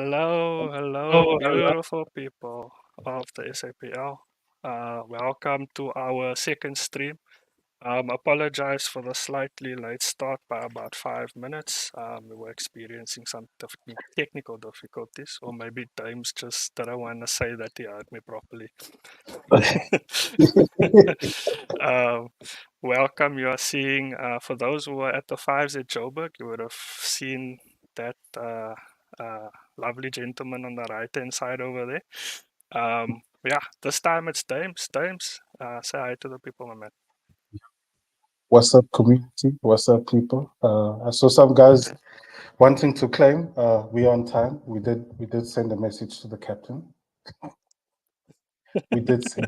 Hello, Oh, hello. beautiful people of the SAPL. Welcome to our second stream. Apologize for the slightly late start by about 5 minutes. We were experiencing some technical difficulties, or maybe James just didn't want to say that he heard me properly. um, Welcome. You are seeing, for those who were at the Fives at Joburg, you would have seen that uh, lovely gentleman on the right hand side over there. Yeah, this time it's Dames. Dames, say hi to the people, my man. What's up, community? What's up, people? I saw some guys wanting to claim we're on time. We did send a message to the captain. We did say.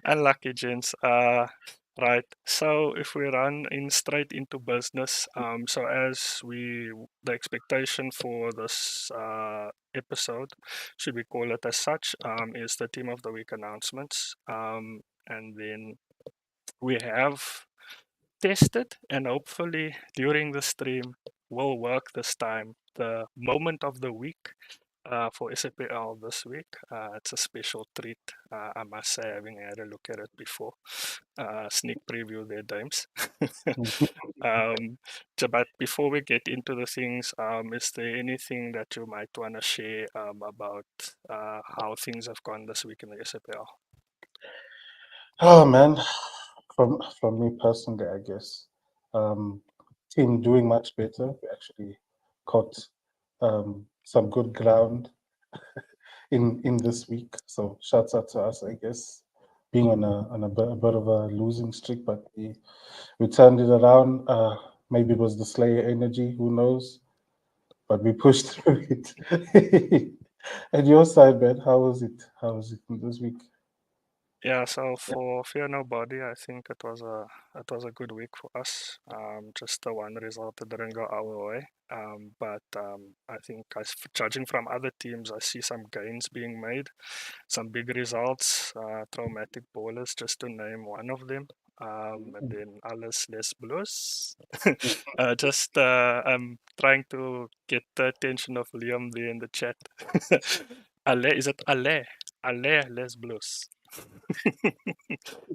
Unlucky, gents. Right. So if we run in straight into business, so the expectation for this episode, should we call it as such, is the team of the week announcements. And then we have tested, and hopefully during the stream will work this time, the moment of the week for SAPL this week. It's a special treat, I must say, having had a look at it before. Sneak preview there, James. But before we get into the things, is there anything that you might want to share about how things have gone this week in the SAPL? Oh man, from me personally, I guess team doing much better. We actually caught some good ground in this week. So shouts out to us, I guess, being on a bit of a losing streak, but we turned it around. Maybe it was the Slayer energy, who knows? But we pushed through it. And your side, man, how was it? How was it this week? Yeah, so for Fear Nobody, I think it was a good week for us. Just the one result that didn't go our way. But I think, judging from other teams, I see some gains being made, some big results. Traumatic ballers, just to name one of them. And then alles les blues. I'm trying to get the attention of Liam there in the chat. Is it Ale les blues?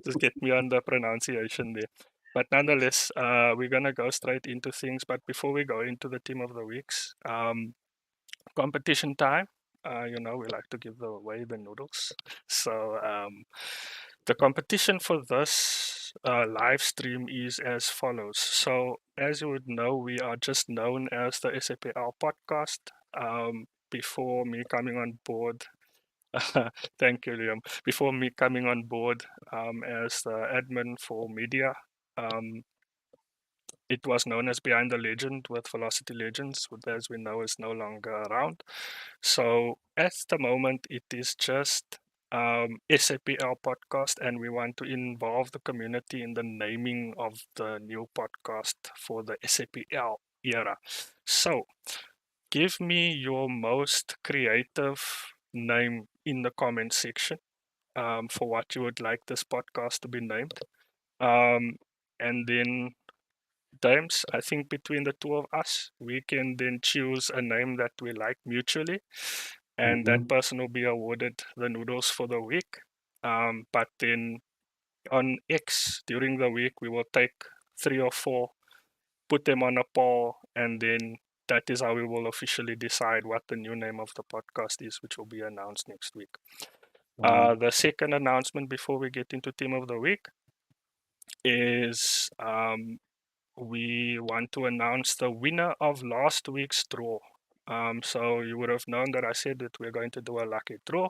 Just get me on the pronunciation there. But nonetheless, we're gonna go straight into things. But before we go into the team of the weeks, competition time. We like to give away the noodles. So the competition for this live stream is as follows. So as you would know, we are just known as the SAPL podcast. Before me coming on board, thank you, Liam. Before me coming on board as the admin for media, um, it was known as Behind the Legend with Velocity Legends, which, as we know, is no longer around. So at the moment, it is just SAPL podcast, and we want to involve the community in the naming of the new podcast for the SAPL era. So give me your most creative name in the comment section for what you would like this podcast to be named. Um, and then, James, I think between the two of us, we can then choose a name that we like mutually, and that Mhm. person will be awarded the noodles for the week. But then on X during the week, we will take 3 or 4, put them on a poll, and then that is how we will officially decide what the new name of the podcast is, which will be announced next week. The second announcement before we get into team of the week is we want to announce the winner of last week's draw. So you would have known that I said that we're going to do a lucky draw,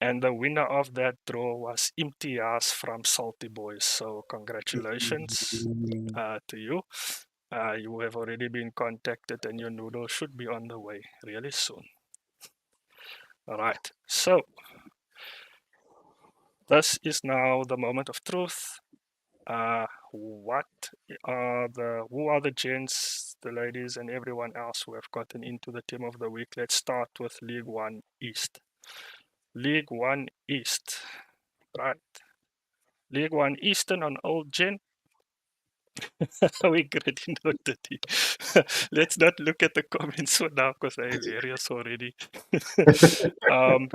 and the winner of that draw was Imtiaz from Salty Boys. So congratulations to you. You have already been contacted, and your noodle should be on the way really soon. All right. So this is now the moment of truth. What who are the gents, the ladies, and everyone else who have gotten into the team of the week? Let's start with League One East. League One East, right? League One Eastern on Old Gen. We already noted it. Let's not look at the comments for now because they're hilarious already.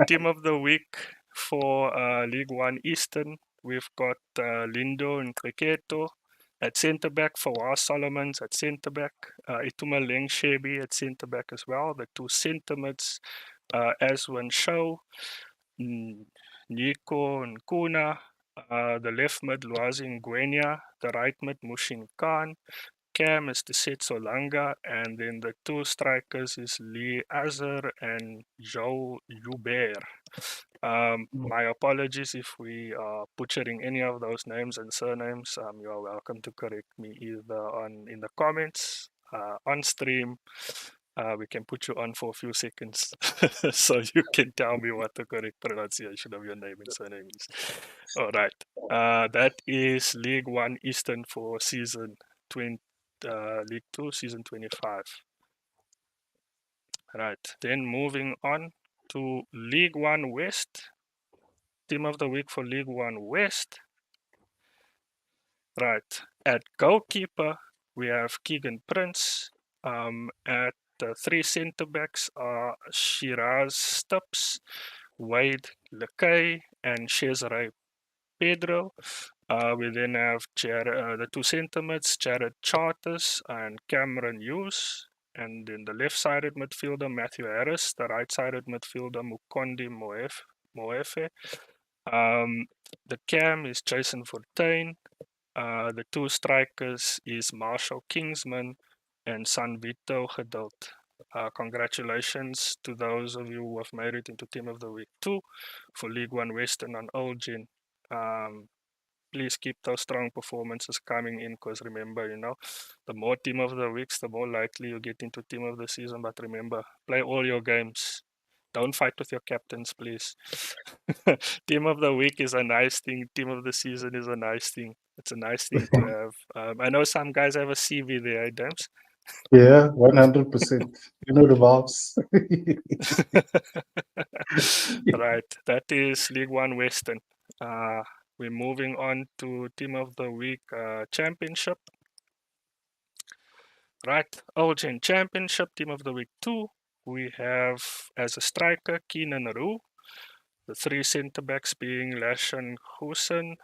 Team of the week for League One Eastern, we've got Lindo and Kriketo at centre back, Fawaz Solomons at centre back, Ituma Leng Shebi at centre back as well. The two centre mids, Aswin Show, Nico and Kuna, the left mid Lwazi Ngwenya, the right mid Mushin Khan, Cam is Tiset Solanga, and then the two strikers is Lee Azar and Joe Hubert. My apologies if we are butchering any of those names and surnames. You are welcome to correct me either on in the comments, on stream. We can put you on for a few seconds so you can tell me what the correct pronunciation of your name and surname is. All right. That is League One Eastern for season 20, League Two, season 25. Right. Then moving on to League One West. Team of the week for League One West. Right. At goalkeeper, we have Keegan Prince. At the three centre backs are Shiraz Stubbs, Wade Lekay, and Cesare Pedro. We then have the two centre mids, Jared Charters and Cameron Hughes. And then the left-sided midfielder, Matthew Harris. The right-sided midfielder, Mukondi Moefe. The cam is Jason Fontaine. The two strikers is Marshall Kingsman and Sanvito Geduld. Congratulations to those of you who have made it into Team of the Week 2 for League One Western on Old Gen. Please keep those strong performances coming in because remember, the more Team of the Weeks, the more likely you get into Team of the Season. But remember, play all your games. Don't fight with your captains, please. Team of the Week is a nice thing. Team of the Season is a nice thing. It's a nice thing to have. I know some guys have a CV there, Dams. Yeah, 100%. You know the vibes. Right, that is League One Western. We're moving on to Team of the Week Championship. Right, Gen Championship Team of the Week 2. We have as a striker Keenan Roo. The three centre backs being Lashan Hussein,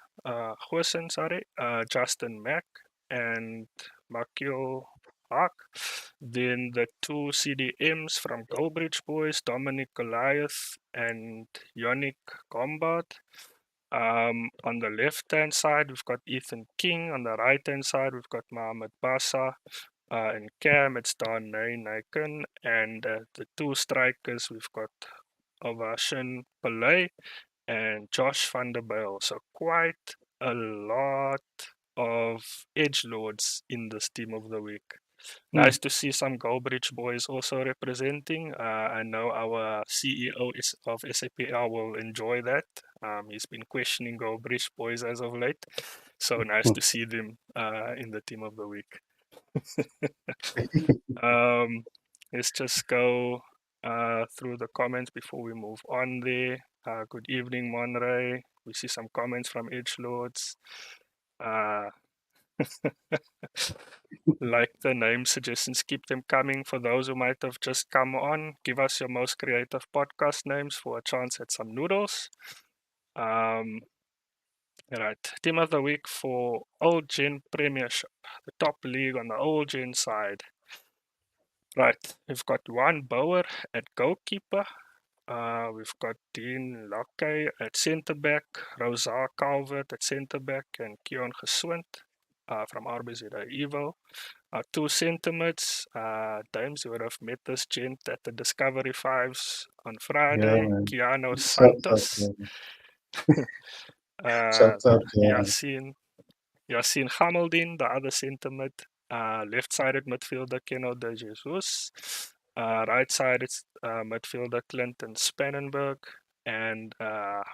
Justin Mack, and Makio Haq. Then the two CDMs from Goldbridge Boys, Dominic Goliath and Yannick Gombard. On the left hand side, we've got Ethan King. On the right hand side, we've got Mohamed Bassa. In Cam, it's Don Naiken. And the two strikers, we've got Ovashin Pillay and Josh van der Bijl. So quite a lot of edge lords in this Team of the Week. Nice to see some Goldbridge boys also representing. I know our CEO of SAPL will enjoy that. He's been questioning Goldbridge boys as of late. So nice to see them in the Team of the Week. Let's just go through the comments before we move on there. Good evening, Monray. We see some comments from Edgelords. Like the name suggestions, keep them coming. For those who might have just come on, give us your most creative podcast names for a chance at some noodles. Right, Team of the Week for Old Gen Premiership, the top league on the Old Gen side. Right, we've got Juan Bauer at goalkeeper. We've got Dean Lackey at centre back, Rosa Calvert at centre back, and Keon Geswind from RBZ Evo. Two centre mids. Dames, you would have met this gent at the Discovery Fives on Yeah, Friday. man. Keanu Shout out, Santos. Shout out, yeah. Yassine Hamildin, the other centre mid. Left-sided midfielder Keno De Jesus. Right-sided midfielder Clinton Spannenberg. And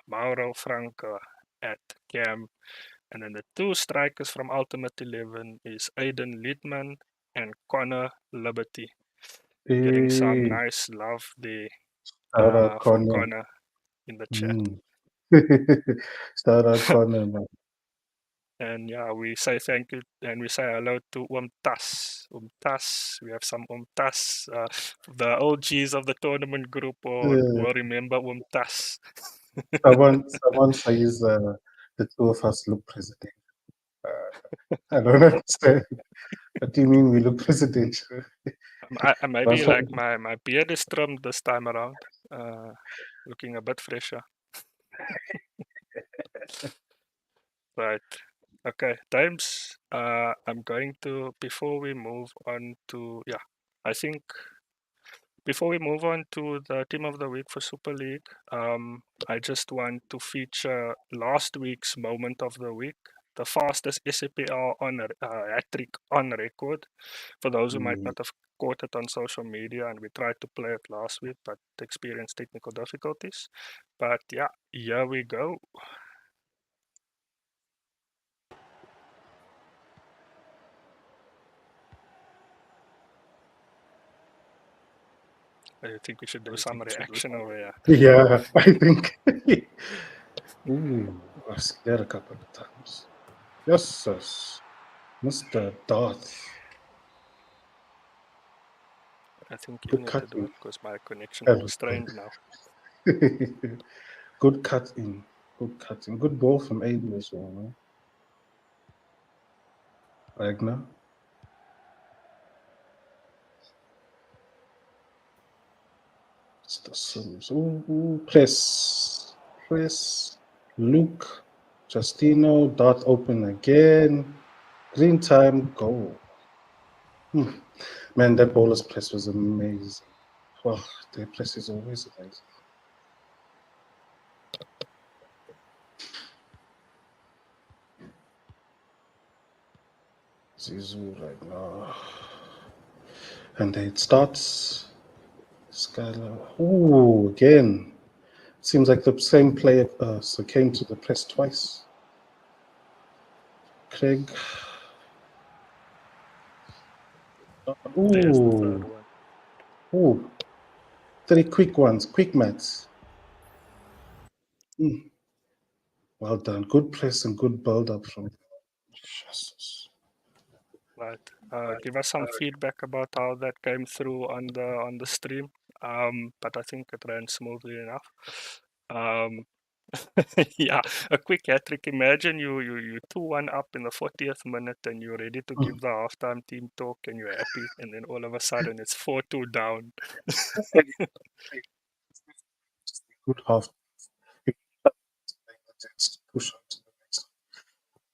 Mauro Franco at cam. And then the two strikers from Ultimate 11 is Aiden Liedman and Connor Liberty. Getting some Hey, nice love there shout out for Connor. Connor in the chat. Shout out Connor, man. And yeah, we say thank you and we say hello to Tas. Tas. We have some Tas. The OGs of the tournament group will remember Tas. Someone says the two of us look presidential. I don't understand. What do you mean we look presidential? Maybe like my beard is trimmed this time around. Looking a bit fresher. Right. Okay, Times. I'm going to, before we move on to, I think before we move on to the team of the week for Super League, I just want to feature last week's moment of the week, the fastest SAPL on hat trick on record. For those who might not have caught it on social media, and we tried to play it last week, but experienced technical difficulties. But yeah, here we go. I think we should do some reaction over here. Yeah, I think. Ooh, I've seen that a couple of times. Yes, yes. Mr. Darth. I think you Good need to do cutting. it because my connection That looks was good. strained now. Good cutting. Good cutting. Good ball from AD as well, man. Ragnar. It's the Sims. Ooh, press. Press. Luke. Justino. Dart open again. Green time. Goal. Man, that bowler's press was amazing. Oh, their press is always amazing. Zizou right now. And it starts. Skylar. Ooh, again. Seems like the same player came to the press twice. Craig. There's the third Ooh. one. Ooh. 3 quick ones. Quick mats. Well done. Good press and good build up from Jesus. Right. Give us some feedback about how that came through on the stream. But I think it ran smoothly enough. Yeah, a quick hat trick. Imagine you 2-1 up in the 40th minute and you're ready to give the halftime team talk and you're happy, and then all of a sudden it's 4-2 down. Good half. Push on to the next.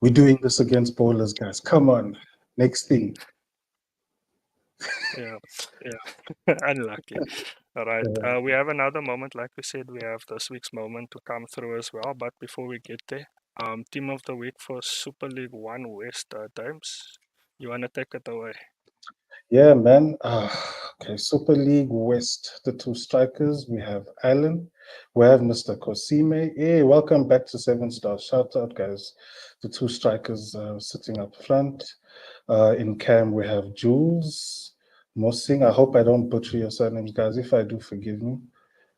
We're doing this against bowlers, guys. Come on. Next thing. Yeah. Unlucky. All right. We have another moment, like we said, we have this week's moment to come through as well. But before we get there, team of the week for Super League One West Times. You wanna take it away? Yeah, man. Okay, Super League West, the two strikers. We have Alan. We have Mr. Kosime. Hey, welcome back to 7 Stars. Shout out, guys. The two strikers sitting up front. In Cam, we have Jules Mosing. I hope I don't butcher your surnames, guys. If I do, forgive me.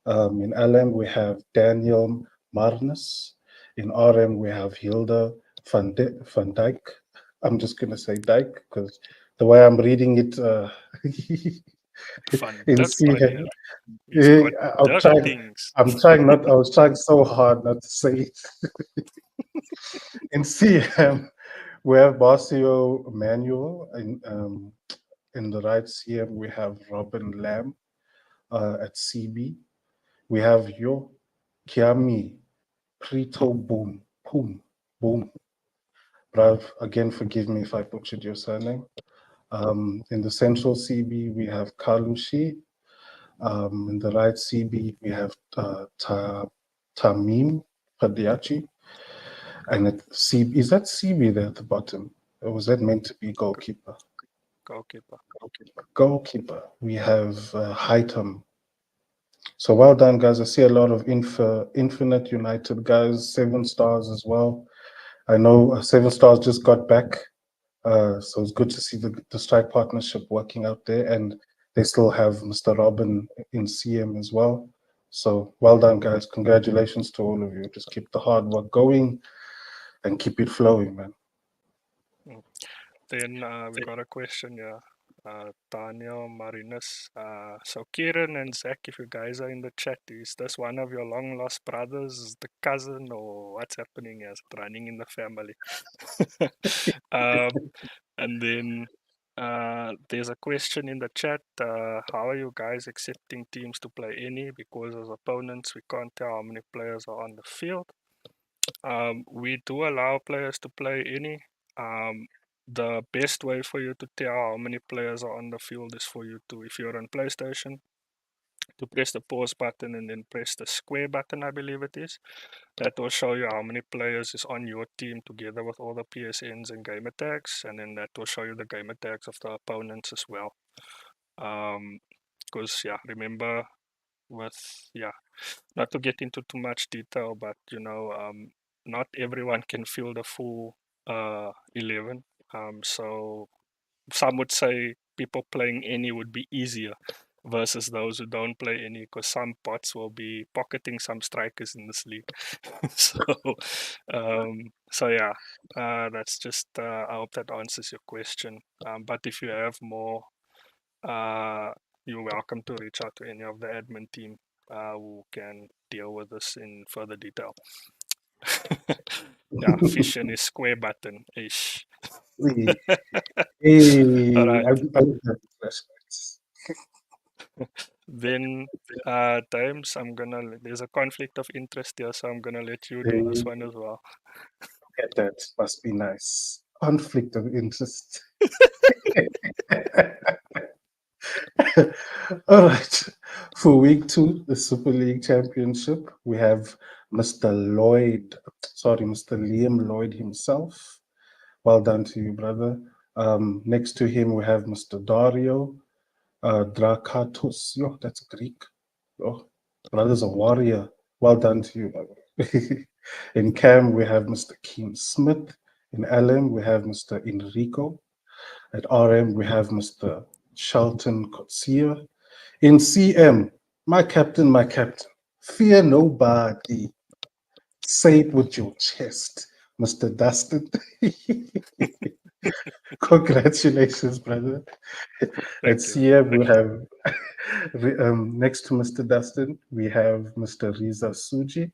In LM, we have Daniel Marnus. In RM, we have Hilda van Dijk. I'm just going to say Dijk because the way I'm reading it Van in Dijk, CM, meneer. He's got I'm Dijk trying. things. I'm trying not. I was trying so hard not to say it. In CM, we have Barcio Manuel. In the right CM, we have Robin Lamb at CB. We have Yo Kiami Prito Boom. Boom. Brav, again, forgive me if I butchered your surname. In the central CB, we have Kalushi. In the right CB, we have Tamim Padiachi. And at CB, is that CB there at the bottom? Or was that meant to be goalkeeper? Goalkeeper. Goalkeeper. We have Haitam. So well done, guys. I see a lot of Infinite United guys, 7 Stars as well. I know 7 Stars just got back. So it's good to see the strike partnership working out there, and they still have Mr. Robin in CM as well. So well done, guys. Congratulations to all of you. Just keep the hard work going and keep it flowing, man. Then we got a question here. Daniel Marinus. So Kieran and Zach, if you guys are in the chat, is this one of your long lost brothers, the cousin, or what's happening? Is it running in the family? um, and then there's a question in the chat. How are you guys accepting teams to play any? Because as opponents, we can't tell how many players are on the field. We do allow players to play any. The best way for you to tell how many players are on the field is for you to, if you're on PlayStation, to press the pause button and then press the square button, I believe it is. That will show you how many players is on your team together with all the PSNs and gamer tags, and then that will show you the gamer tags of the opponents as well. Because yeah, remember with not to get into too much detail, but not everyone can fill the full 11. So some would say people playing any would be easier versus those who don't play any, because some bots will be pocketing some strikers in this league. so, yeah, that's just. I hope that answers your question. But if you have more, you're welcome to reach out to any of the admin team who can deal with this in further detail. Yeah, fish and a square button ish. Hey, hey, All right. I have flashbacks. Then, Times, there's a conflict of interest here, so I'm gonna let you do this Hey, one as well. that must be nice. Conflict of interest. All right. For week two, the Super League Championship, we have Mr. Liam Lloyd himself. Well done to you, brother. Next to him, we have Mr. Dario Drakatos. Yo, that's Greek. Oh, brother's a warrior. Well done to you, brother. In Cam, we have Mr. Keem Smith. In LM, we have Mr. Enrico. At RM, we have Mr. Shelton Kotsia. In CM, my captain, fear nobody. Say it with your chest, Mr. Dustin. Congratulations, brother. At Thank you. CM, we have next to Mr. Dustin, we have Mr. Riza Suji.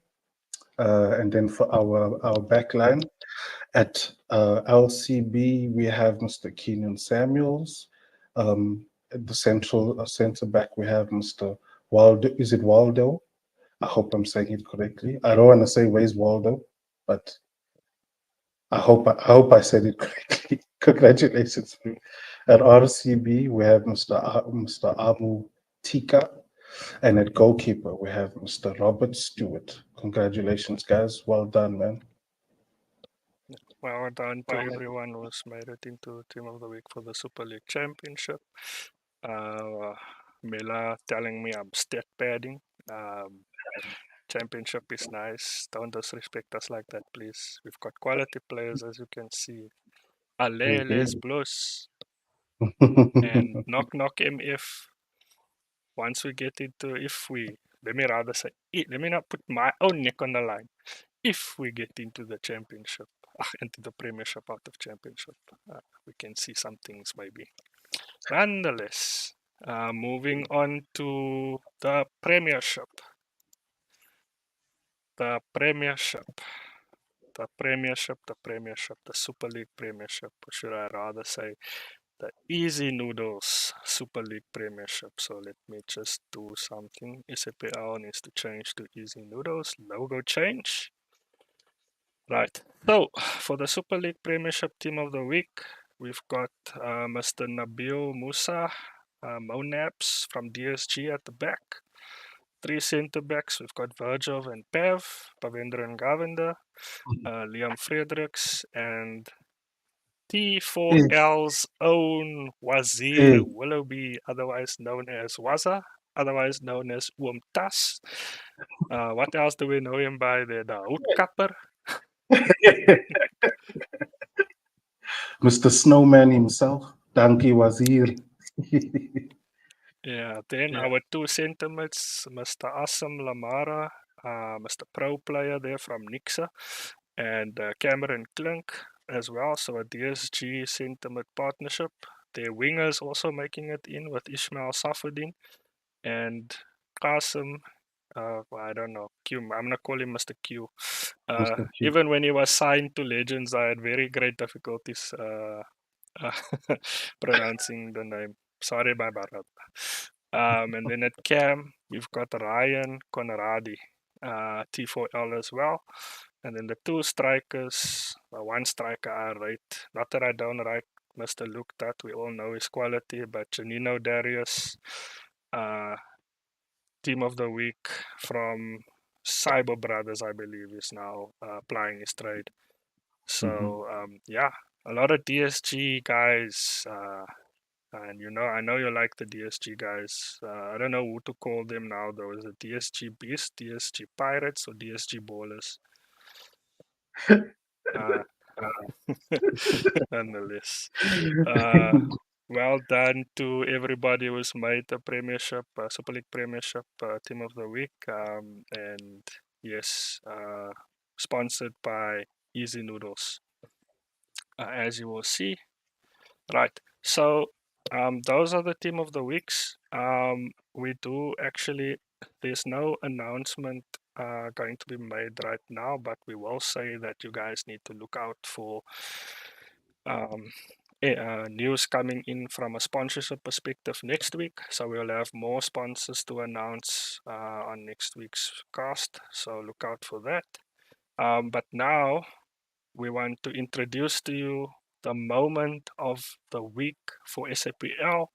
And then for our backline, at LCB, we have Mr. Keenan Samuels. At the central center back, we have Mr. Waldo. Is it Waldo? I hope I'm saying it correctly. I don't want to say where's Waldo, but I hope I said it correctly. Congratulations. At RCB, we have Mr. Amu Tika. And at goalkeeper, we have Mr. Robert Stewart. Congratulations, guys. Well done, man. Well done to everyone who's made it into Team of the Week for the Super League Championship. Mela telling me I'm stat padding. Championship is nice. Don't disrespect us like that, please. We've got quality players, as you can see. Ale Les Blues and Knock Knock MF. Once we get into, let me rather say, let me not put my own neck on the line. If we get into the championship, into the Premiership out of championship, we can see some things maybe. Nonetheless, moving on to the Premiership. The Premiership. The Super League Premiership, or should I rather say the Easy Noodles Super League Premiership. So let me just do something. SAPL needs to change to Easy Noodles. Logo change. Right. So for the Super League Premiership Team of the Week, we've got Mr. Nabil Musa, Monaps from DSG at the back. Three centre backs. We've got Virgil and Pavendra and Govender, Liam Fredericks, and T4L's own Wazir Hey, Willoughby, otherwise known as Waza, otherwise known as Tas. What else do we know him by? The Houtkapper. Mr. Snowman himself, Danki Wazir. Yeah, then our two sentiments, Mr. Assam Lamara, Mr. Pro Player there from Nixa, and Cameron Klink. as well. So a DSG centre partnership. Their wingers also making it in with Ismail Safuddin and Qasim. Well, I don't know. Q. I'm gonna call him Mr. Q. Mr. Q. Even when he was signed to Legends, I had very great difficulties uh, pronouncing the name. Sorry, my Bharat. And then at Cam, we've got Ryan Conradi, T4L as well. And then the two strikers, one striker I rate, not that I don't rate Mr. Luke, that we all know his quality, but Janino Darius, uh, team of the week from Cyber Brothers, I believe, is now plying his trade. So, yeah, a lot of DSG guys. And I know you like the DSG guys. I don't know who to call them now, though. Is it DSG Beast, DSG Pirates, or DSG Ballers? Uh, Nonetheless. Well done to everybody who's made the Premiership, Super League Premiership Team of the Week. And yes, sponsored by Easy Noodles, as you will see. Right. So those are the Team of the Weeks. We do actually, there's no announcement going to be made right now, but we will say that you guys need to look out for news coming in from a sponsorship perspective next week. So we'll have more sponsors to announce on next week's cast. So look out for that. But now we want to introduce to you the moment of the week for SAPL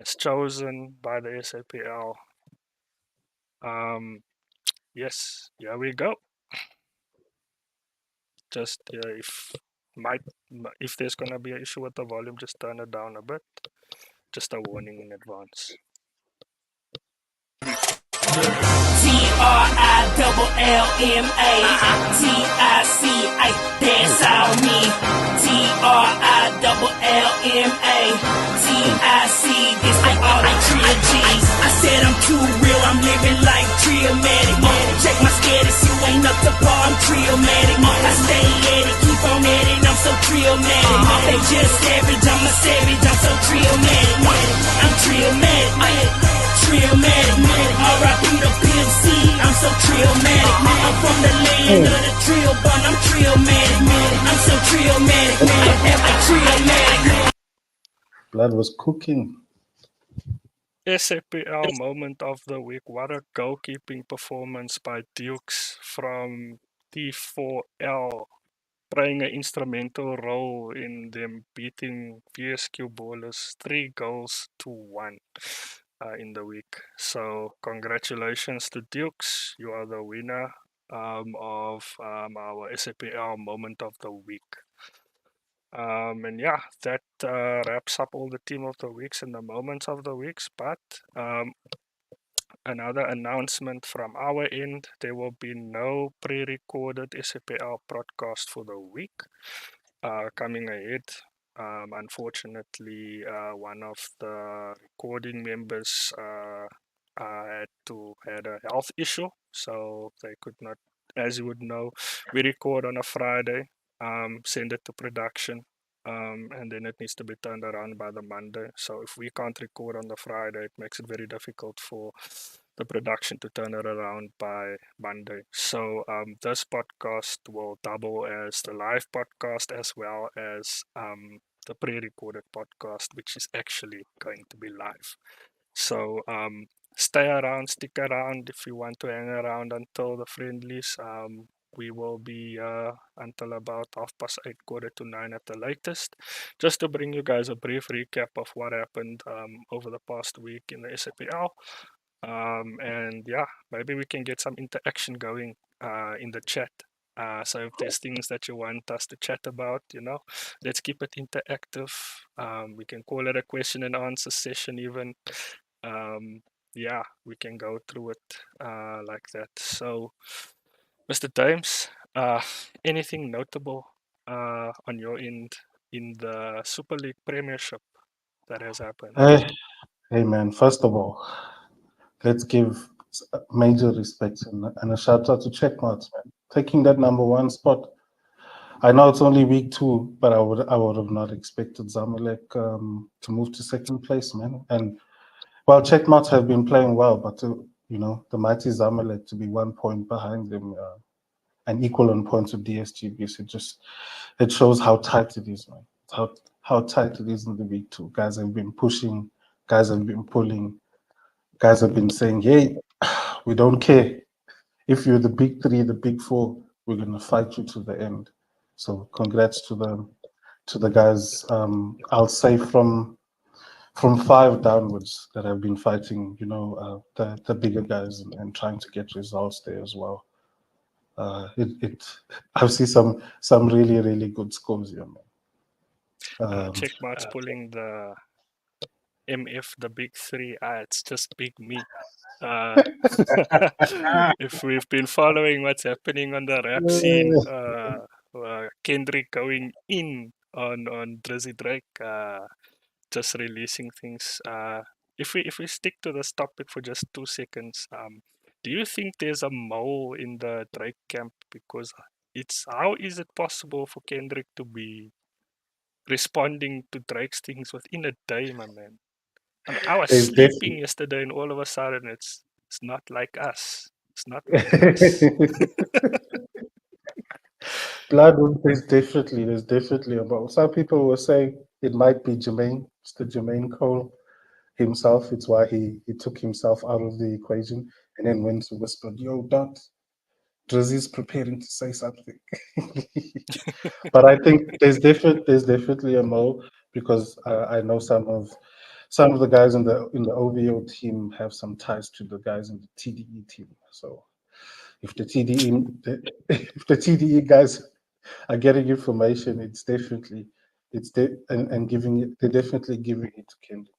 as chosen by the SAPL. Yes, here we go. Just if there's gonna be an issue with the volume, just turn it down a bit. Just a warning in advance. TRILLMA TIC, that's all me. TRILLMA TIC, this ain't all they Trill G's. I said I'm too real, I'm living like Trillmatic. Check my status, you ain't up to par, I'm Trillmatic. I stay at it, keep on at it, I'm so Trillmatic. They just savage, I'm a savage, I'm so Trillmatic. I'm Trillmatic, Trillmatic. R.I.P. the Pimp C, I'm so Trillmatic. I'm from the land of the Trill Bun, I'm Trillmatic. I'm so Trillmatic, I'm Trillmatic. Blood was cooking. SAPL moment of the week. What a goalkeeping performance by Dukes from T4L, playing an instrumental role in them beating VSQ Ballers 3-1 in the week. So congratulations to Dukes. You are the winner of our SAPL moment of the week. And yeah, that wraps up all the team of the weeks and the moments of the weeks. But another announcement from our end, there will be no pre-recorded SAPL broadcast for the week coming ahead. Unfortunately, one of the recording members had a health issue, so they could not. As you would know, we record on a Friday, send it to production, and then it needs to be turned around by the Monday. So if we can't record on the Friday, it makes it very difficult for the production to turn it around by Monday. So this podcast will double as the live podcast as well as the pre-recorded podcast, which is actually going to be live. So stay around, stick around if you want to hang around until the friendlies. We will be until about 8:30, 8:45 at the latest, just to bring you guys a brief recap of what happened over the past week in the SAPL. And yeah, maybe we can get some interaction going in the chat. So if there's things that you want us to chat about, let's keep it interactive. We can call it a question and answer session even. Yeah, we can go through it like that. So, Mr. Damez, anything notable on your end in the Super League Premiership that has happened? Hey man, first of all, let's give major respect and a shout out to Checkmarks, man. Taking that number one spot I know it's only week 2, but I would have not expected Zamalek to move to second place, man. And well, Checkmate have been playing well, but the mighty Zamalek to be 1 point behind them and equal on points with DSGB, so it shows how tight it is, man. How tight it is in the week 2. Guys have been pushing, guys have been pulling, guys have been saying, "Hey, we don't care if you're the big 3, the big 4. We're gonna fight you to the end." So congrats to the guys. I'll say from 5 downwards that have been fighting, the bigger guys and trying to get results there as well. I've seen some really really good scores here, man. Checkmarks pulling the MF, the big 3. It's just big me. If we've been following what's happening on the rap scene, Kendrick going in on Drizzy Drake, just releasing things. If we stick to this topic for just 2 seconds, do you think there's a mole in the Drake camp? Because how is it possible for Kendrick to be responding to Drake's things within a day, my man? I mean, I was there's sleeping definitely yesterday, and all of a sudden, it's not like us. It's not like us. blood. There's definitely about. Some people were saying it might be Jermaine. It's the Jermaine Cole himself. It's why he took himself out of the equation and then went to whispered, "Yo, Dot, Drizzy's preparing to say something." But I think there's definitely a mo because I know some of the guys in the OVO team have some ties to the guys in the TDE team. So if the TDE if the TDE guys are getting information, and giving it, they're definitely giving it to Kendrick.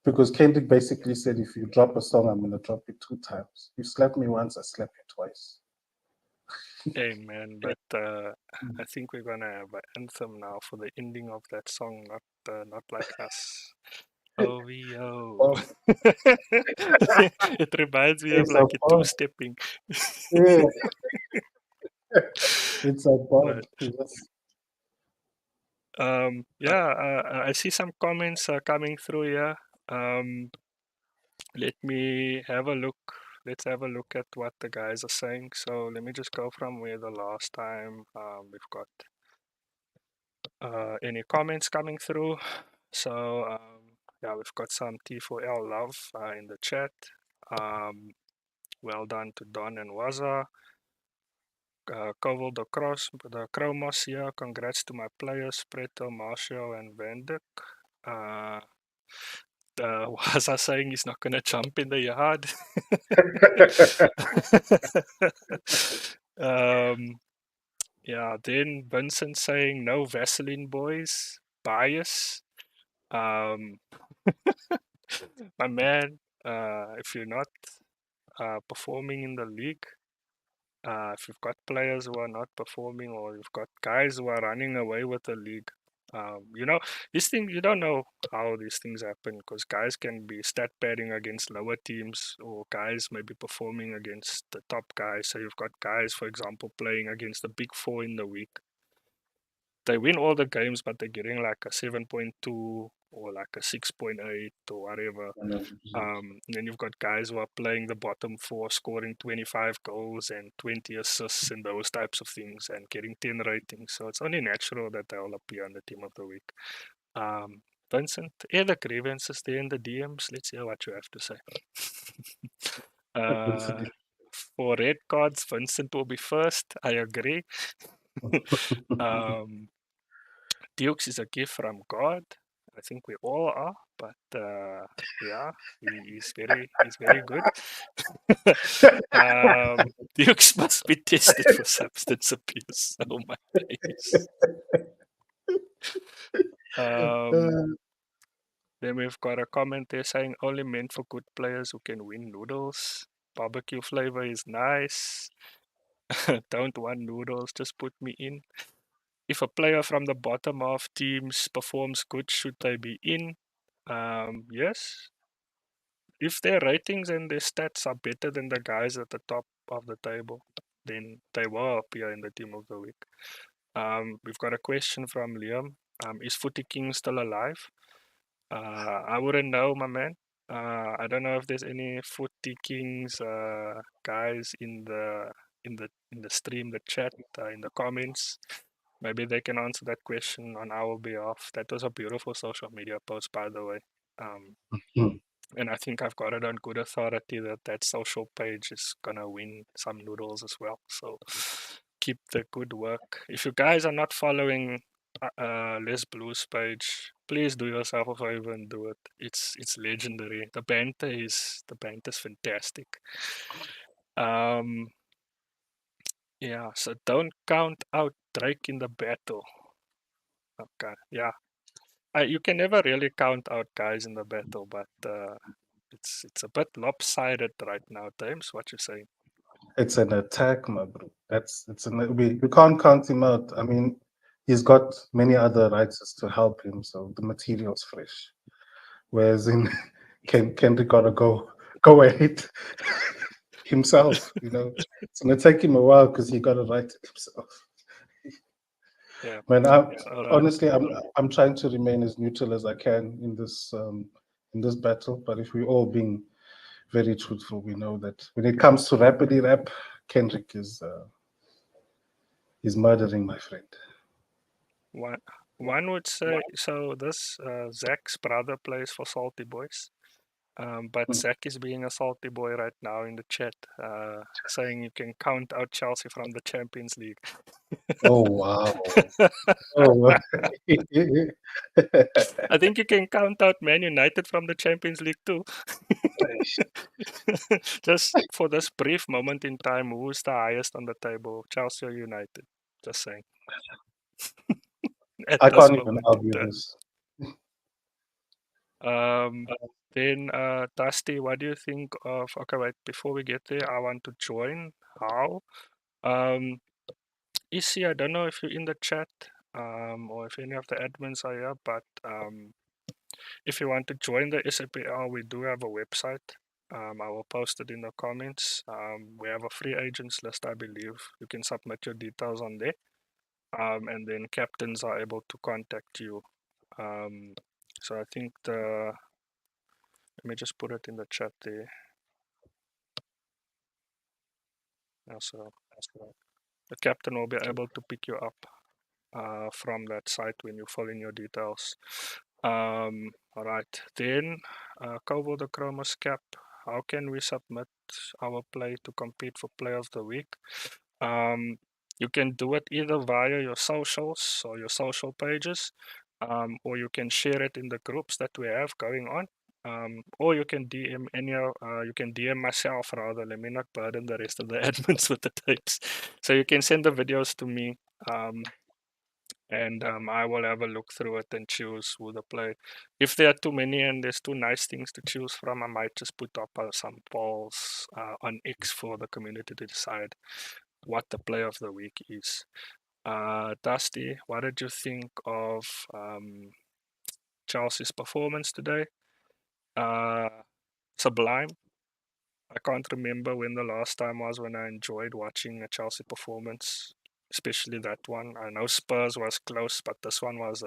Because Kendrick basically said, if you drop a song, I'm gonna drop it 2 times. You slap me once, I slap you twice. Amen. But I think we're gonna have an anthem now for the ending of that song. Not like us. OVO. Oh, It reminds me of it's a like a pod. two-stepping. Yeah, it's a But pod. Yes. yeah, I see some comments coming through here. Um, let me have a look. Let's have a look at what the guys are saying. So let me just go from where the last time we've got any comments coming through. So yeah, we've got some T4L love in the chat. Well done to Don and Waza. Koval the Chromos here. Congrats to my players, Preto, Marshall, and Vandik. Waza saying he's not going to jump in the yard. Yeah, then Vincent saying no Vaseline boys, bias. Um, my man, if you're not performing in the league, if you've got players who are not performing, or you've got guys who are running away with the league, these things, you don't know how these things happen, because guys can be stat padding against lower teams, or guys may be performing against the top guys. So you've got guys, for example, playing against the big 4 in the week. They win all the games, but they're getting like a 7.2 or like a 6.8 or whatever. Then you've got guys who are playing the bottom 4, scoring 25 goals and 20 assists and those types of things, and getting 10 ratings. So it's only natural that they'll appear on the team of the week. Vincent, air the grievances there in the DMs. Let's hear what you have to say. For red cards, Vincent will be first. I agree. Dukes is a gift from God. I think we all are, but yeah, he's very good. Dukes must be tested for substance abuse. Oh my days. Then we've got a comment there saying only meant for good players who can win noodles. Barbecue flavor is nice. Don't want noodles, just put me in. If a player from the bottom half teams performs good, should they be in? Yes. If their ratings and their stats are better than the guys at the top of the table, then they will appear in the team of the week. We've got a question from Liam. Is Footy King still alive? I wouldn't know, my man. I don't know if there's any Footy Kings guys in the stream, the chat, in the comments. Maybe they can answer that question on our behalf. That was a beautiful social media post, by the way. Hmm. And I think I've got it on good authority that that social page is gonna win some noodles as well. So keep the good work. If you guys are not following Les Blues page, please do yourself a favor and do it. It's legendary. The banter is fantastic. Um, yeah. So don't count out Drake in the battle. Okay. Yeah. You can never really count out guys in the battle, but it's a bit lopsided right now, James. What you saying? It's an attack, my bro. We can't count him out. I mean, he's got many other writers to help him, so the material's fresh. Whereas in Kendrick gotta go ahead himself, you know. It's gonna take him a while because he gotta write it himself. Yeah. Man, All right. honestly, I'm trying to remain as neutral as I can in this battle. But if we're all being very truthful, we know that when it comes to rapidly rap, Kendrick is murdering my friend. One would say so. This Zach's brother plays for Salty Boys. But Zach is being a salty boy right now in the chat, saying you can count out Chelsea from the Champions League. Oh wow! Oh, I think you can count out Man United from the Champions League too. Just for this brief moment in time, who's the highest on the table? Chelsea or United? Just saying. At I this can't even moment in argue time. this. Then Dusty, what do you think of? Okay, wait. Before we get there, I want to join. How? Issy, I don't know if you're in the chat, or if any of the admins are here, but if you want to join the SAPL, we do have a website. I will post it in the comments. We have a free agents list, I believe. You can submit your details on there, and then captains are able to contact you. So I think let me just put it in the chat there. So the captain will be able to pick you up from that site when you fill in your details. All right, then Kovo the Chromus Cap. How can we submit our play to compete for Play of the Week? You can do it either via your socials or your social pages, or you can share it in the groups that we have going on. Or you can DM you can DM myself rather. Let me not burden the rest of the admins with the tapes. So you can send the videos to me, and I will have a look through it and choose who to play. If there are too many and there's too nice things to choose from, I might just put up some polls on X for the community to decide what the play of the week is. Dusty, what did you think of Chelsea's performance today? Sublime. I can't remember when the last time was when I enjoyed watching a Chelsea performance, especially that one. I know Spurs was close, but this was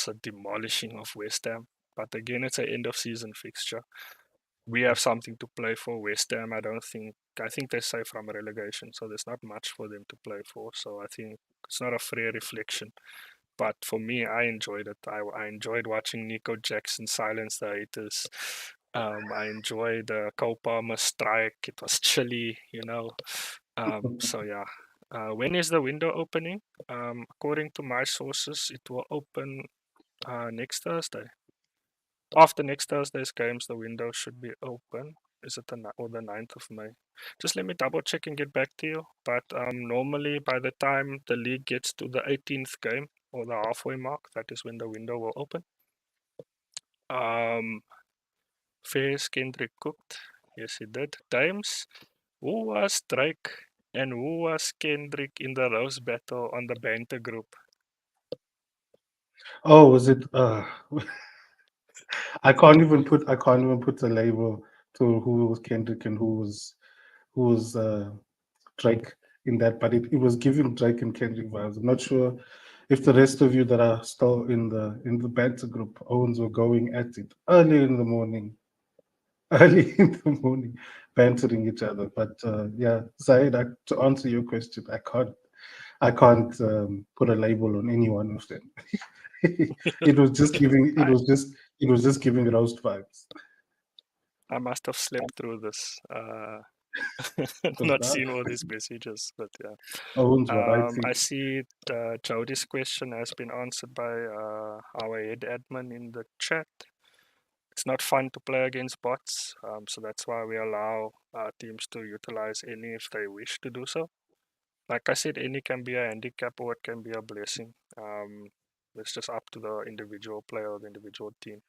a demolishing of West Ham. But again, it's an end of season fixture. We have something to play for. West Ham, I think they're safe from relegation, so there's not much for them to play for. So I think it's not a fair reflection. But for me, I enjoyed it. I enjoyed watching Nico Jackson silence the haters. I enjoyed the Cole Palmer strike. It was chilly, you know. So yeah. When is the window opening? According to my sources, it will open next Thursday. After next Thursday's games, the window should be open. Is it the 9th of May? Just let me double check and get back to you. But normally, by the time the league gets to the 18th game or the halfway mark, that is when the window will open. Fairs Kendrick cooked. Yes, he did. Times. Who was Drake and who was Kendrick in the roast battle on the banter group? Oh, was it? I can't even put a label to who was Kendrick and who was Drake. in that, but it was giving Drake and Kendrick vibes. I'm not sure if the rest of you that are still in the banter group owns were going at it early in the morning, early in the morning, bantering each other. But yeah, Zaid, to answer your question, I can't put a label on any one of them. It was just giving I it was just giving roast vibes. I must have slept through this. Because Not that seen all these messages, but yeah. owns what I think. I see Jody's question has been answered by our head admin in the chat. It's not fun to play against bots, so that's why we allow teams to utilize any if they wish to do so. Like I said, any can be a handicap or it can be a blessing. It's just up to the individual player or the individual team.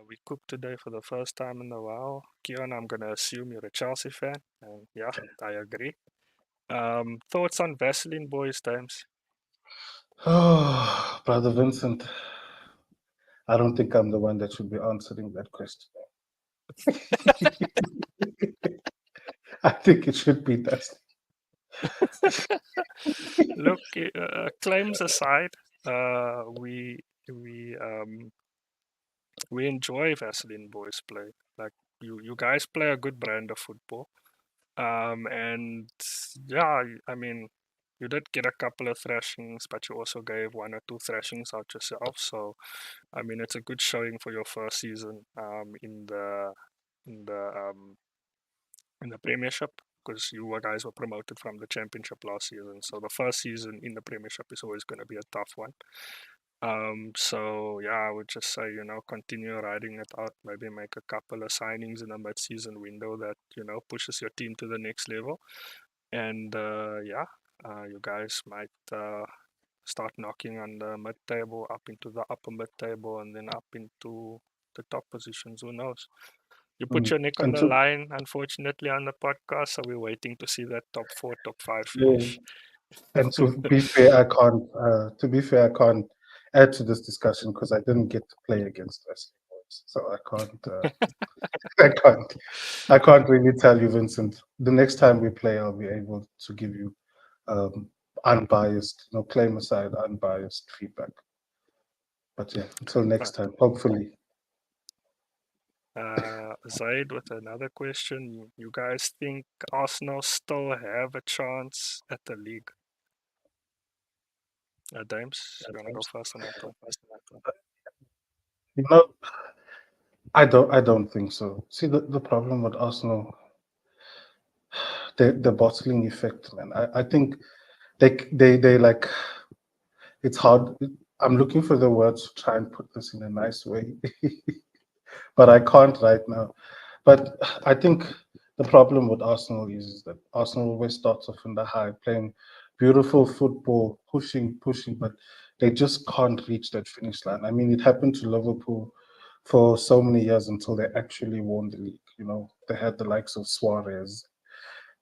We cooked today for the first time in a while. Kian, I'm gonna assume you're a Chelsea fan, and yeah, I agree. Thoughts on Vaseline boys times? Oh, Brother Vincent, I don't think I'm the one that should be answering that question. I think it should be Dustin. Look, claims aside, we we enjoy Vaseline boys play. Like you guys play a good brand of football. And yeah, I mean, you did get a couple of thrashings, but you also gave one or two thrashings out yourself. So, I mean, it's a good showing for your first season in the in the Premiership because you guys were promoted from the Championship last season. So the first season in the Premiership is always going to be a tough one. So yeah, I would just say, continue riding it out. Maybe make a couple of signings in the mid-season window that, pushes your team to the next level. And yeah, you guys might start knocking on the mid-table, up into the upper mid-table, and then up into the top positions. Who knows? You put Mm. your neck on And the to line, unfortunately, on the podcast, so we're waiting to see that top 4, top 5 yeah, finish. and to be fair, I can't. To be fair, I can't add to this discussion because I didn't get to play against Wrestling Boys, so I can't. I can't. I can't really tell you, Vincent. The next time we play, I'll be able to give you um, unbiased, claim aside, unbiased feedback. But yeah, until next time, hopefully. Zaid with another question. You guys think Arsenal still have a chance at the league? Dames, you want to go first on that one? You know, I don't think so. See, the problem with Arsenal, the bottling effect, man. I think they like it's hard. I'm looking for the words to try and put this in a nice way, but I can't right now. But I think the problem with Arsenal is that Arsenal always starts off in the high, playing beautiful football, pushing, but they just can't reach that finish line. I mean, it happened to Liverpool for so many years until they actually won the league. They had the likes of Suarez,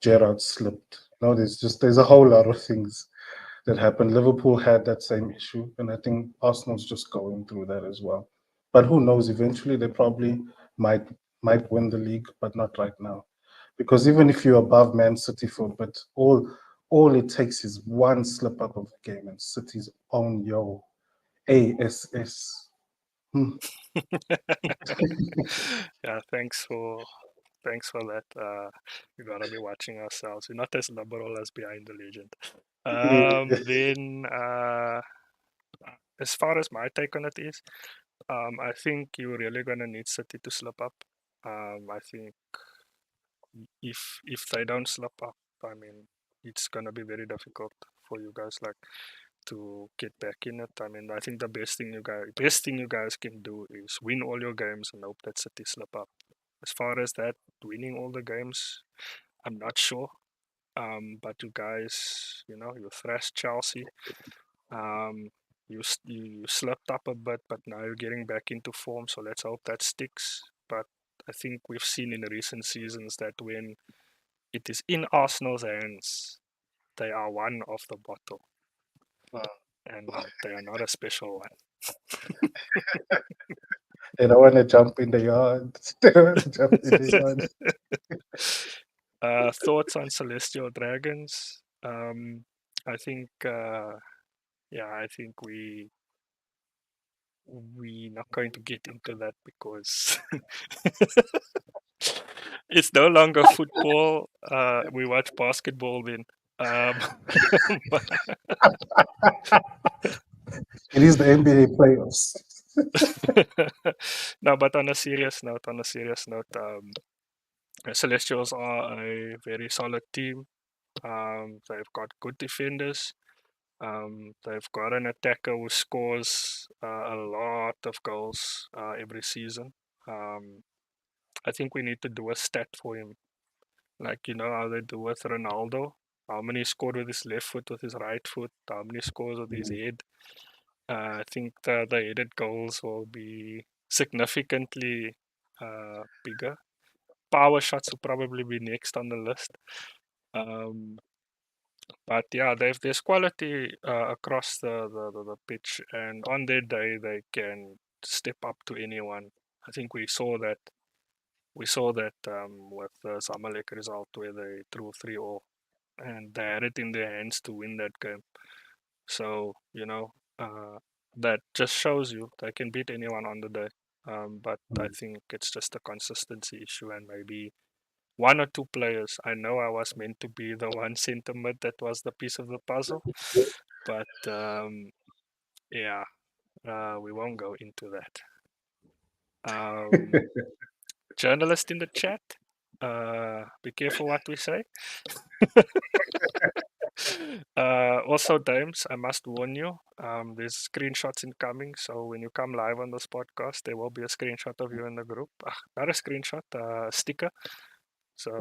Gerrard slipped. There's a whole lot of things that happened. Liverpool had that same issue, and I think Arsenal's just going through that as well. But who knows? Eventually, they probably might might win the league, but not right now. Because even if you're above Man City for, but all it takes is one slip up of the game, and City's own yo ASS. Hmm. Yeah, thanks for that. We gotta be watching ourselves. We're not as liberal as behind the legend. Then as far as my take on it is, I think you're really gonna need City to slip up. I think if they don't slip up, I mean, it's gonna be very difficult for you guys like to get back in it. I mean, I think the best thing you guys can do is win all your games and hope that City slip up. As far as that, winning all the games, I'm not sure. But you guys, you thrashed Chelsea. You slipped up a bit, but now you're getting back into form. So let's hope that sticks. But I think we've seen in recent seasons that when it is in Arsenal's hands, they are one of the bottle, and they are not a special one. They don't want to jump in the yard. They don't want to jump in the yard. Thoughts on Celestial Dragons? I think, I think we're not going to get into that because it's no longer football. We watch basketball then. Um, It is the NBA playoffs. no, but on a serious note, Celestials are a very solid team. They've got good defenders. They've got an attacker who scores a lot of goals every season. Um, I think we need to do a stat for him, like you know how they do with Ronaldo. How many scored with his left foot, with his right foot? How many scores with his head? I think the headed goals will be significantly bigger. Power shots will probably be next on the list. Um, but yeah, there's quality across the pitch, and on their day they can step up to anyone. I think we saw that. We saw that with the Zamalek result where they threw 3-0, and they had it in their hands to win that game. So that just shows you they can beat anyone on the day. But I think it's just a consistency issue, and maybe one or two players. I know I was meant to be the one centre mid that was the piece of the puzzle, but yeah, we won't go into that. Journalist in the chat, be careful what we say. Also, Dames, I must warn you, there's screenshots incoming. So when you come live on this podcast, there will be a screenshot of you in the group. Not a screenshot, a sticker. So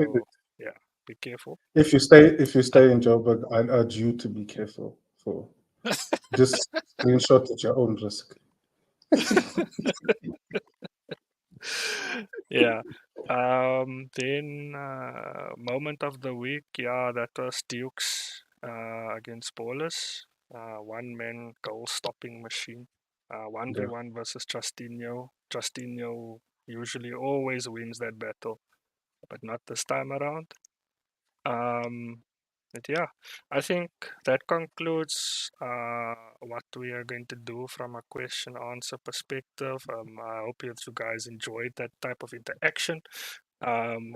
yeah, be careful. If you stay in Joburg, I urge you to be careful. For just screenshot at your own risk. Yeah. Then moment of the week, yeah, that was Dukes against Ballers. One man goal stopping machine. 1v1 versus Justinho. Justinho usually always wins that battle, but not this time around. But yeah, I think that concludes what we are going to do from a question answer perspective. I hope you guys enjoyed that type of interaction.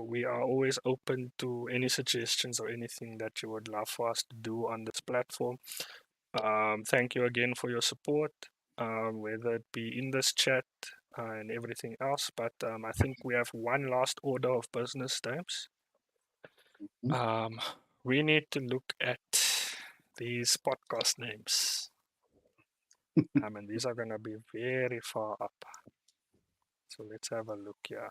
We are always open to any suggestions or anything that you would love for us to do on this platform. Thank you again for your support, whether it be in this chat and everything else. But I think we have one last order of business, James. We need to look at these podcast names. And these are going to be very far up. So let's have a look here.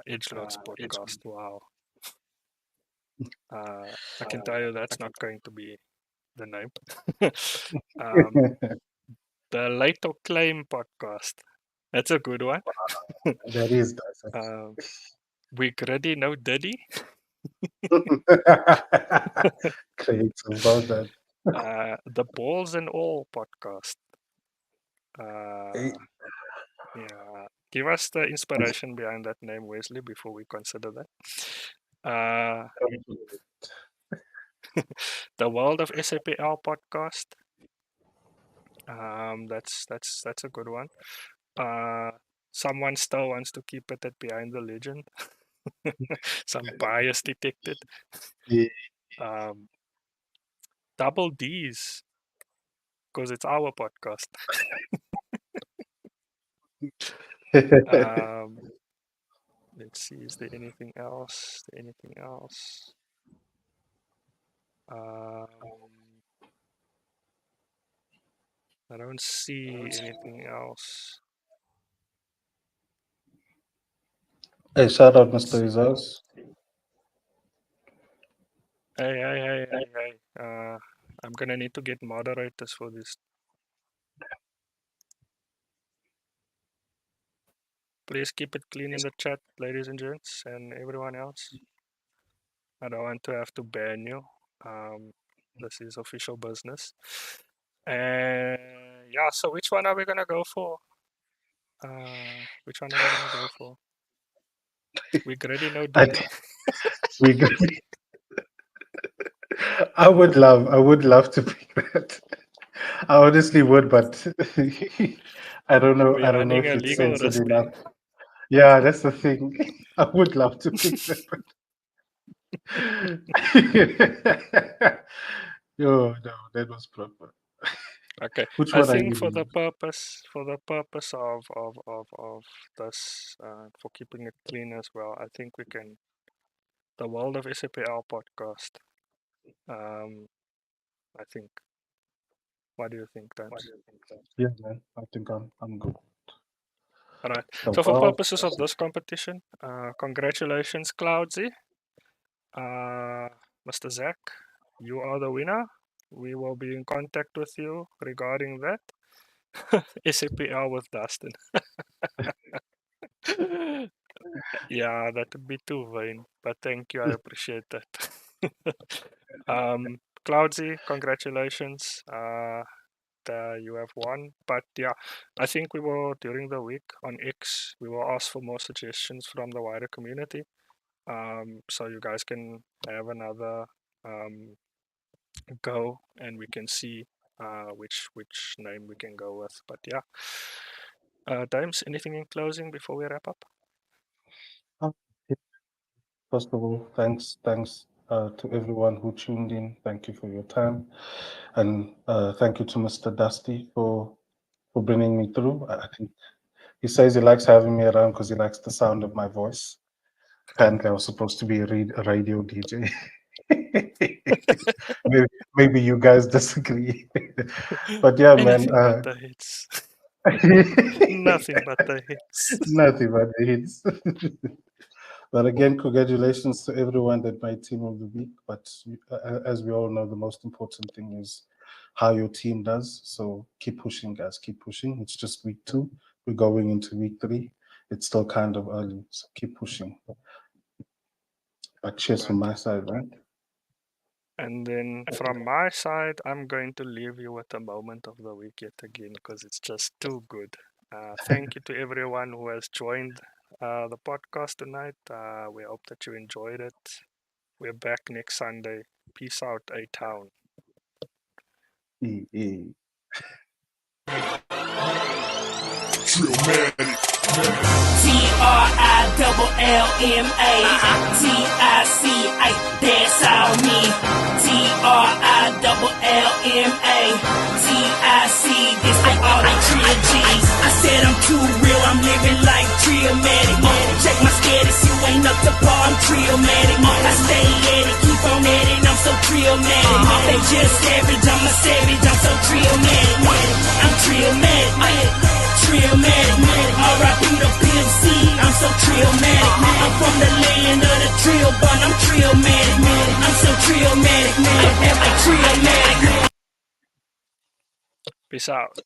Edgelords podcast. Wow. I can tell you that's not going to be the name. The Late or Claim podcast. That's a good one. That is nice. We gritty, no diddy. Creative, well done. The Balls and All podcast. Yeah, give us the inspiration behind that name, Wesley, before we consider that. The World of SAPL podcast. That's a good one. Someone still wants to keep it at Behind the Legend. Some bias detected. Yeah. Double D's, because it's our podcast. Let's see, is there anything else? I don't see anything else. Hey, shout out Mr. Izaz. Hey. I'm gonna need to get moderators for this. Please keep it clean in the chat, ladies and gents, and everyone else. I don't want to have to ban you. This is official business. And yeah, so which one are we gonna go for? We already know I DD. we I would love to pick that. I honestly would, but I don't know. We're I don't know running if a it's legal censored risk enough. there. Yeah, that's the thing. I would love to pick that, but oh no, that was proper. Okay. Which I one are think you for the doing? purpose of this for keeping it clean as well, I think we can the World of SAPL podcast. I think. What do you think, Times? Yeah, man. I think I'm good. All right. The So for world. purposes of this competition, congratulations, Cloudsy. Mr. Zach, you are the winner. We will be in contact with you regarding that. SAPL with Dustin. Yeah, that would be too vain, but thank you. I appreciate that. Cloudsy, congratulations. You have won. But yeah, I think we will, during the week on X, we will ask for more suggestions from the wider community. So you guys can have another go and we can see which name we can go with. But yeah, Dimes, anything in closing before we wrap up? First of all, thanks to everyone who tuned in. Thank you for your time, and thank you to Mr. Dusty for bringing me through. I think he says he likes having me around because he likes the sound of my voice. Apparently, I was supposed to be a radio DJ. maybe you guys disagree, but yeah, man. Anything but the hits. Nothing but the hits. Nothing but the hits. But again, congratulations to everyone that made Team of the Week. But as we all know, the most important thing is how your team does. So keep pushing, guys. Keep pushing. It's just week 2. We're going into week 3. It's still kind of early, so keep pushing. But cheers from my side, right? And then from my side, I'm going to leave you with a moment of the week yet again because it's just too good. Thank you to everyone who has joined the podcast tonight. We hope that you enjoyed it. We're back next Sunday. Peace out, A-Town. TRILLMA, that's all me. TRILLMA, this for all the Trill G's. I said I'm too real, I'm living like Trillmatic. Check my status, you ain't up to par, I'm Trillmatic. I stay at it, keep on at it, I'm so Trillmatic. They just savage, I'm a savage, I'm so Trillmatic. I'm Trillmatic. Trillmatic, R.I.P. the Pimp C, I'm so Trillmatic. I'm from the land of the Trill Bun, I'm Trillmatic. I'm so Trillmatic, I'm like Trillmatic. Peace out.